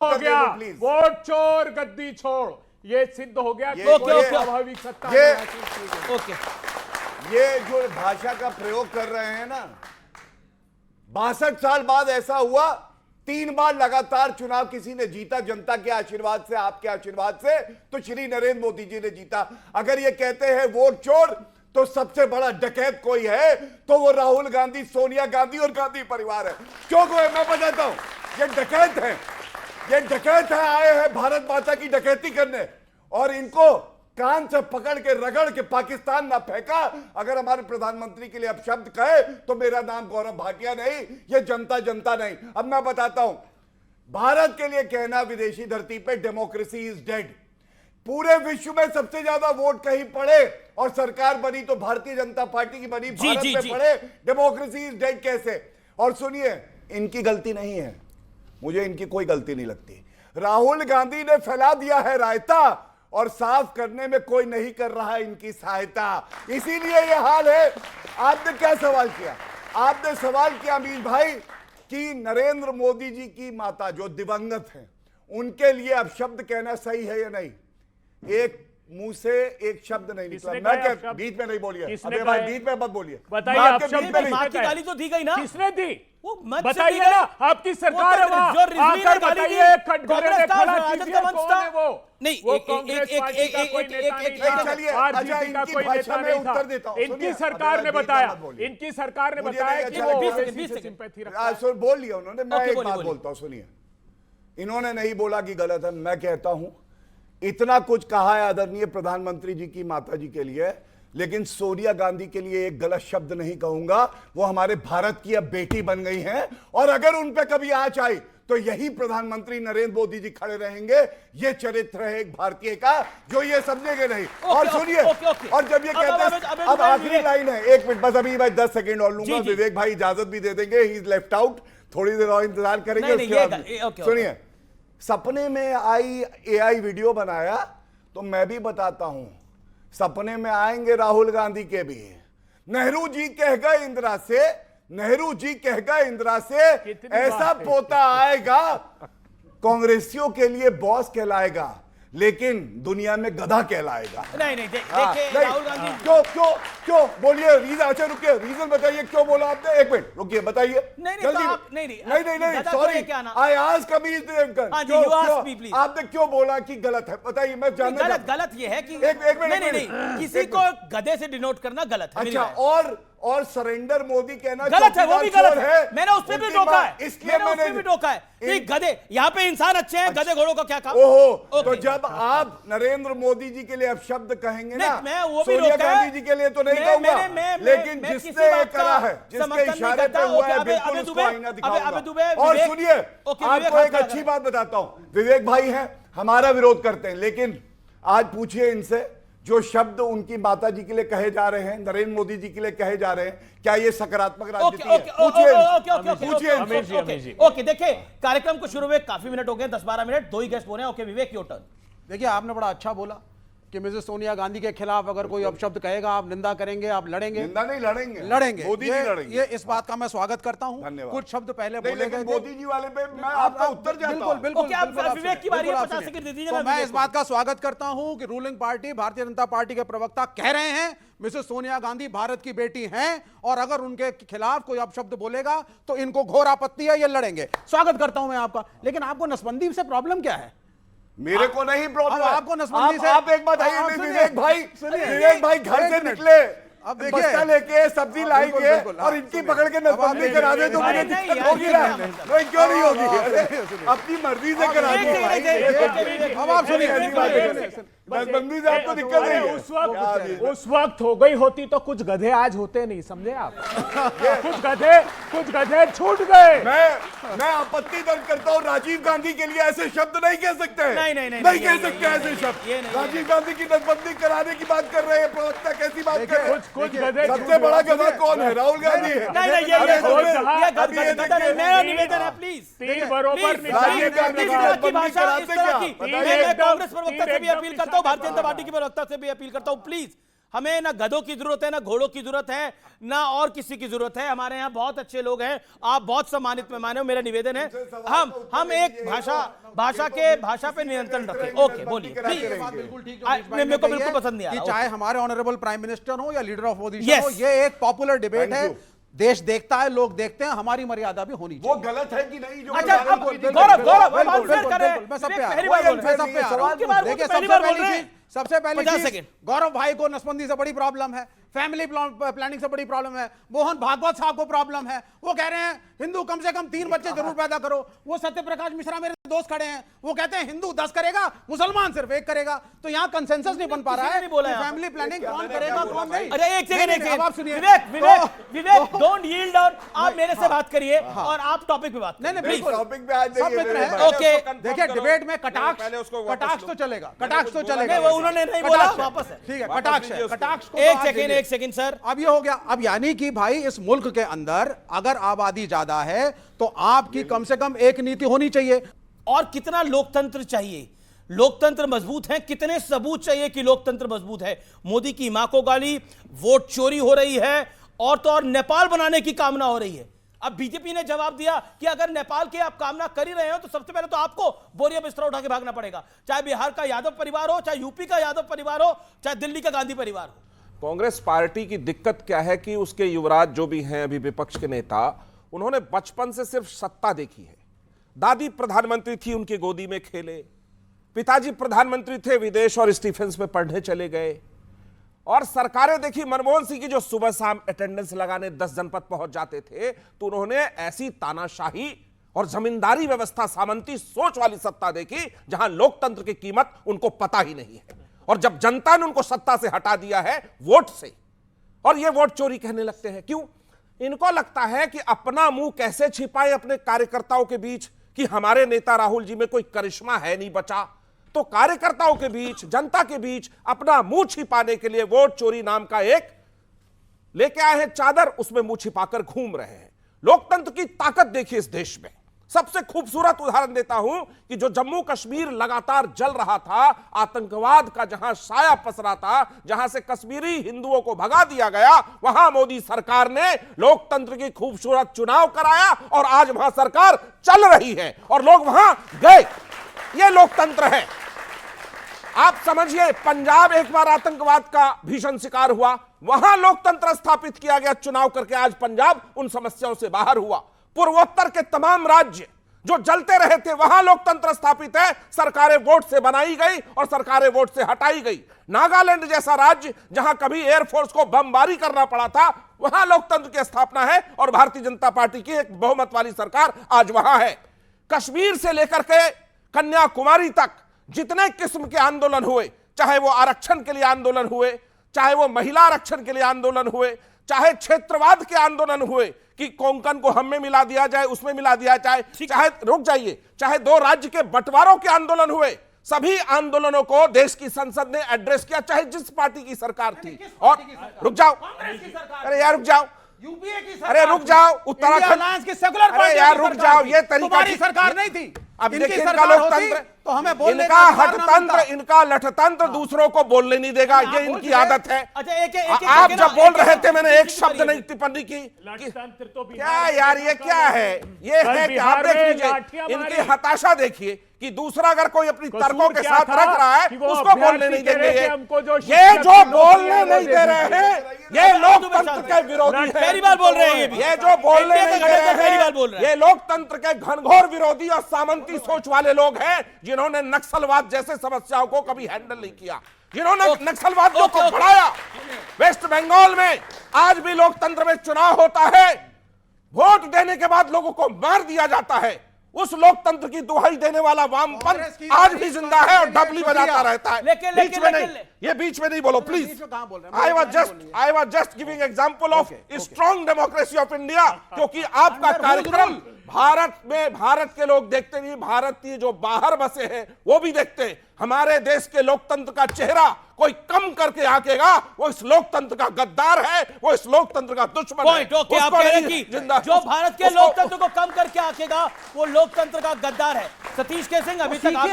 हो गया, वोट चोर गद्दी छोड़, ये सिद्ध हो गया कि कोई स्वाभाविक सत्ता ये जो भाषा का प्रयोग कर रहे हैं ना, 62 साल बाद ऐसा हुआ, 3 बार लगातार चुनाव किसी ने जीता जनता के आशीर्वाद से, आपके आशीर्वाद से, तो श्री नरेंद्र मोदी जी ने जीता। अगर ये कहते हैं वोट चोर, तो सबसे बड़ा डकैत कोई है तो वो राहुल गांधी, सोनिया गांधी और गांधी परिवार है। क्यों कोई? मैं बताता हूं, ये डकैत है, ये डकैत है, आए हैं भारत माता की डकैती करने, और इनको कान से पकड़ के रगड़ के पाकिस्तान ना फेंका। अगर हमारे प्रधानमंत्री के लिए अपशब्द कहे तो मेरा नाम गौरव भाटिया नहीं, ये जनता जनता नहीं। अब मैं बताता हूं, भारत के लिए कहना विदेशी धरती पे डेमोक्रेसी इज डेड। पूरे विश्व में सबसे ज्यादा वोट कहीं पड़े और सरकार बनी तो भारतीय जनता पार्टी की बनी, भारत में पड़े, डेमोक्रेसी इज डेड कैसे? और सुनिए, इनकी गलती नहीं है, मुझे इनकी कोई गलती नहीं लगती। राहुल गांधी ने फैला दिया है रायता और साफ करने में कोई नहीं कर रहा है इनकी सहायता, इसीलिए यह हाल है। आपने क्या सवाल किया? आपने सवाल किया अमीर भाई कि नरेंद्र मोदी जी की माता जो दिवंगत हैं, उनके लिए अब शब्द कहना सही है या नहीं? एक मुंह से एक शब्द नहीं निकला। मैं क्या बीच में नहीं बोलिए, अबे भाई बीच में मत बोलिए। बताइए, आप शब्द में मां की गाली तो दी गई ना? किसने दी? वो मत बताइए ना, आपकी सरकार है वहां, आकर बताइए, कटघरे में खड़ा कीजिए, कौन है वो? नहीं, वो कांग्रेस पार्टी का कोई नेता नहीं था, चलिए, आरजेडी का कोई नेता नहीं था। इनकी सरकार ने बताया, इनकी सरकार ने बताया कि वो सिंपैथी रखता है। बोल लिया उन्होंने, मैं एक बात बोलता हूं, सुनिए। इन्होंने नहीं बोला कि गलत है, मैं कहता हूं इतना कुछ कहा है आदरणीय प्रधानमंत्री जी की माता जी के लिए, लेकिन सोनिया गांधी के लिए एक गलत शब्द नहीं कहूंगा। वो हमारे भारत की अब बेटी बन गई हैं, और अगर उन पे कभी आंच आई तो यही प्रधानमंत्री नरेंद्र मोदी जी खड़े रहेंगे। ये चरित्र है एक भारतीय का जो ये समझेंगे नहीं। और सुनिए, और जब ये कहते हैं, अब आखिरी लाइन है, 1 मिनट बस, अभी मैं 10 सेकेंड और लूंगा, विवेक भाई इजाजत भी दे देंगे, ही इज लेफ्ट आउट, थोड़ी देर और इंतजार करेंगे उसके बाद। सुनिए, सपने में आई एआई वीडियो बनाया, तो मैं भी बताता हूं, सपने में आएंगे राहुल गांधी के भी। नेहरू जी कह गए इंदिरा से, नेहरू जी कह गए इंदिरा से, ऐसा पोता आएगा कांग्रेसियों के लिए बॉस कहलाएगा, लेकिन दुनिया में गधा कहलाएगा। नहीं देखिए, राहुल गांधी क्यों बोलिए रीजन? अच्छा रुकिए, रीजन बताइए क्यों बोला आपने? 1 मिनट रुकिए, बताइए। नहीं, सॉरी, आई आस्क कमीज देवकर, आपने क्यों बोला कि गलत है? बताइए, मैं जानना। गलत ये है कि नहीं, किसी को गधे से डिनोट करना गलत है। अच्छा, और सरेंडर मोदी कहना गलत है, वो भी गलत है। मैंने उस पे भी टोका है, इसलिए मैंने भी टोका है कि गधे, यहाँ पे इंसान अच्छे हैं, गधे घोड़ों का क्या काम? ओहो, तो जब आप नरेंद्र मोदी जी के लिए अब शब्द कहेंगे ना, मैं वो भी सोनिया गांधी जी के लिए तो नहीं कहूंगा, लेकिन जिसने ये करा है, जिसके इशारे पे हुआ है, बिल्कुल उसको आईना दिखाऊंगा। और सुनिए, आपको एक अच्छी बात बताता हूं, विवेक भाई हैं, हमारा विरोध करते हैं, लेकिन आज पूछिए इनसे, जो शब्द उनकी माता जी के लिए कहे जा रहे हैं, नरेंद्र मोदी जी के लिए कहे जा रहे हैं, क्या ये सकारात्मक राजनीति है? पूछिए। ओके, देखिए, कार्यक्रम को शुरू हुए काफी मिनट हो गए, 10-12 मिनट, 2 ही गेस्ट बोले। Okay Vivek, your turn. देखिए, आपने बड़ा अच्छा बोला कि मिसेस सोनिया गांधी के खिलाफ अगर कोई अपशब्द कहेगा, आप निंदा करेंगे, आप लड़ेंगे। निंदा नहीं, लड़ेंगे। मोदी जी लड़ेंगे। ये इस बात का मैं स्वागत करता हूं। कुछ शब्द पहले बोले गए, मोदी जी वाले पे मैं आपका उत्तर जाता हूं। बिल्कुल, विवेक की बारी है, 50 सेकंड दे दीजिए। मैं इस बात का स्वागत करता हूं कि ruling party Bharatiya Janata party के प्रवक्ता कह रहे हैं मिसेस सोनिया गांधी भारत की बेटी हैं, और अगर उनके खिलाफ कोई अपशब्द बोलेगा तो इनको घोर आपत्ति है, ये लड़ेंगे। स्वागत करता हूं मैं आपका। लेकिन आपको नसबंदी से प्रॉब्लम क्या है? मेरे को नहीं प्रॉब्लम, आपको नसबंदी से। आप एक बात है, विवेक भाई घर से निकले, अब बस्ता लेके सब्जी लाएंगे और इनकी पकड़ के नसबंदी करा दे तो मुझे दिक्कत होगी ना? नहीं, क्यों नहीं होगी? अपनी मर्जी से करा दे। अब आप सुनिए, नसबंदी से आपको दिक्कत नहीं है। उस वक्त हो गई होती तो कुछ गधे आज होते नहीं, समझे आप? कुछ गधे छूट गए। मैं आपत्ति दर्ज करता हूँ, राजीव गांधी के लिए ऐसे शब्द नहीं कह सकते। नहीं कह सकते ऐसे शब्द। राजीव गांधी की नसबंदी कराने की बात कर रहे हैं प्रवक्ता, कैसी बात कर रहे हैं? कुछ गधे, सबसे बड़ा गधा कौन है? राहुल गांधी है। मेरा निवेदन है, प्लीज तीन बरोबर कांग्रेस प्रवक्ता से भी अपील करता हूं, भारतीय जनता पार्टी की प्रवक्ता से भी अपील करता हूं, प्लीज हमें ना गधों की जरूरत है, ना घोड़ों की जरूरत है, ना और किसी की जरूरत है। हमारे यहाँ बहुत अच्छे लोग हैं, आप बहुत सम्मानित मेहमान हो। मेरा निवेदन है हम एक भाषा पे नियंत्रण रखें। ओके, बोलिए। बिल्कुल ठीक मेरे को बिल्कुल पसंद नहीं आ रहा। चाहे हमारे ऑनरेबल प्राइम मिनिस्टर हो या लीडर ऑफ अपोजिशन हो, ये एक पॉपुलर डिबेट है, देश देखता है, लोग देखते हैं, हमारी मर्यादा भी होनी चाहिए। वो गलत है कि नहीं जो अच्छा, सबसे पहली चीज, गौरव भाई को नसबंदी से बड़ी प्रॉब्लम है, फैमिली प्लानिंग से बड़ी प्रॉब्लम है, मोहन भागवत साहब को प्रॉब्लम है। वो कह रहे हैं हिंदू कम से कम 3 बच्चे जरूर पैदा करो। वो सत्यप्रकाश मिश्रा मेरे दोस्त खड़े हैं, वो कहते हैं हिंदू 10 करेगा, मुसलमान सिर्फ 1 करेगा। तो यहाँ कंसेंसस नहीं बन पा रहा है। फैमिली प्लानिंग कौन करेगा कौन नहीं। अरे एक सेकंड, आप सुनिए। विवेक डोंट यील्ड डाउन। आप मेरे से बात करिए और आप टॉपिक पे बात। नहीं बिल्कुल, टॉपिक पे आ जाइए। ओके, देखिए डिबेट में कटाक्ष तो चलेगा, कटाक्ष तो चलेगा। उन्होंने नहीं बोला, वापस है। ठीक है, कटाक्ष को एक सेकंड सर। अब ये हो गया। अब यानी कि भाई इस मुल्क के अंदर अगर आबादी ज्यादा है तो आपकी कम से कम एक नीति होनी चाहिए। और कितना लोकतंत्र चाहिए, लोकतंत्र मजबूत है, कितने सबूत चाहिए कि लोकतंत्र मजबूत है। मोदी की मां को गाली, वोट चोरी हो रही है, और तो और नेपाल बनाने की कामना हो रही है। अब बीजेपी ने जवाब दिया कि अगर नेपाल की आप कामना कर ही रहे हो तो सबसे पहले तो आपको बोरिया बिस्तरा उठा के भागना पड़ेगा, चाहे बिहार का यादव परिवार हो, चाहे यूपी का यादव परिवार हो, चाहे दिल्ली का गांधी परिवार हो। कांग्रेस पार्टी की दिक्कत क्या है कि उसके युवराज जो भी हैं अभी विपक्ष के नेता, उन्होंने बचपन से सिर्फ सत्ता देखी है। दादी प्रधानमंत्री थी, उनकी गोदी में खेले, पिताजी प्रधानमंत्री थे, विदेश और स्टीफेंस में पढ़ने चले गए, और सरकारें देखी मनमोहन सिंह की जो सुबह शाम अटेंडेंस लगाने 10 जनपद पहुंच जाते थे, तो उन्होंने ऐसी तानाशाही और जमींदारी व्यवस्था, सामंती सोच वाली सत्ता देखी जहां लोकतंत्र की कीमत उनको पता ही नहीं है। और जब जनता ने उनको सत्ता से हटा दिया है वोट से, और ये वोट चोरी कहने लगते हैं, क्यों? इनको लगता है कि अपना मुंह कैसे छिपाए अपने कार्यकर्ताओं के बीच, कि हमारे नेता राहुल जी में कोई करिश्मा है नहीं बचा, तो कार्यकर्ताओं के बीच, जनता के बीच अपना मुंह छिपाने के लिए वोट चोरी नाम का एक लेके आए हैं चादर, उसमें मुंह छिपाकर घूम रहे हैं। लोकतंत्र की ताकत देखिए इस देश में। सबसे खूबसूरत उदाहरण देता हूं कि जो जम्मू कश्मीर लगातार जल रहा था, आतंकवाद का जहां साया पसरा था, जहां से कश्मीरी हिंदुओं को भगा दिया गया, वहां मोदी सरकार ने लोकतंत्र की खूबसूरत चुनाव कराया और आज वहां सरकार चल रही है और लोग वहां गए। यह लोकतंत्र है। आप समझिए, पंजाब एक बार आतंकवाद का भीषण शिकार हुआ, वहां लोकतंत्र स्थापित किया गया चुनाव करके, आज पंजाब उन समस्याओं से बाहर हुआ। पूर्वोत्तर के तमाम राज्य जो जलते रहे थे, वहां लोकतंत्र स्थापित है, सरकारें वोट से बनाई गई और सरकारें वोट से हटाई गई। नागालैंड जैसा राज्य जहां कभी एयरफोर्स को बमबारी करना पड़ा था, वहां लोकतंत्र की स्थापना है और भारतीय जनता पार्टी की एक बहुमत वाली सरकार आज वहां है। कश्मीर से लेकर के कन्याकुमारी तक जितने किस्म के आंदोलन हुए, चाहे वो आरक्षण के लिए आंदोलन हुए, चाहे वो महिला आरक्षण के लिए आंदोलन हुए, चाहे क्षेत्रवाद के आंदोलन हुए कि कोंकण को हम में मिला दिया जाए, उसमें मिला दिया जाए, चाहे रुक जाइए, चाहे 2 राज्य के बंटवारों के आंदोलन हुए, सभी आंदोलनों को देश की संसद ने एड्रेस किया, चाहे जिस पार्टी की सरकार थी। और रुक जाओ, अरे यार रुक जाओ, यूपीए की अरे रुक जाओ, उत्तराखंड की सेकुलर अरे यार रुक जाओ, ये तरीका सरकार नहीं थी। अब देखिए इनका लोकतंत्र, तो हमें बोलने इनका हठतंत्र, इनका लठतंत्र दूसरों को बोलने नहीं देगा, ये इनकी आदत है। आप जब बोल रहे थे मैंने एक शब्द नहीं टिप्पणी की। क्या यार ये क्या है? ये है कि आप देख लीजिए इनकी हताशा देखिए कि दूसरा अगर कोई अपनी तर्कों के साथ रख रहा है उसको बोलने नहीं देंगे। ये जो बोलने नहीं दे रहे हैं ये लोकतंत्र के विरोधी है। पहली बार बोल रहे हैं ये जो बोलने नहीं दे रहे हैं ये लोकतंत्र के घनघोर विरोधी और सामंती सोच वाले लोग हैं, जिन्होंने नक्सलवाद जैसे समस्याओं को कभी हैंडल नहीं किया, जिन्होंने नक्सलवादियों को बढ़ाया। वेस्ट बंगाल में आज भी लोकतंत्र में चुनाव होता है, वोट देने के बाद लोगों को मार दिया जाता है। उस लोकतंत्र की दुहाई देने वाला वामपंथ आज भी जिंदा है और डबली बजाता रहता है। बीच में नहीं, ये बीच में नहीं बोलो please. I was just giving example of strong democracy of India, क्योंकि आपका कार्यक्रम भारत के लोग देखते नहीं, भारतीय जो बाहर बसे हैं वो भी देखते हैं। हमारे देश के लोकतंत्र का चेहरा कोई कम करके आकेगा, वो इस लोकतंत्र का गद्दार है, वो इस लोकतंत्र का दुश्मन है। आप कह रहे हैं कि जो भारत के लोकतंत्र को कम करके आकेगा वो लोकतंत्र का गद्दार है। सतीश के सिंह अभी तक आप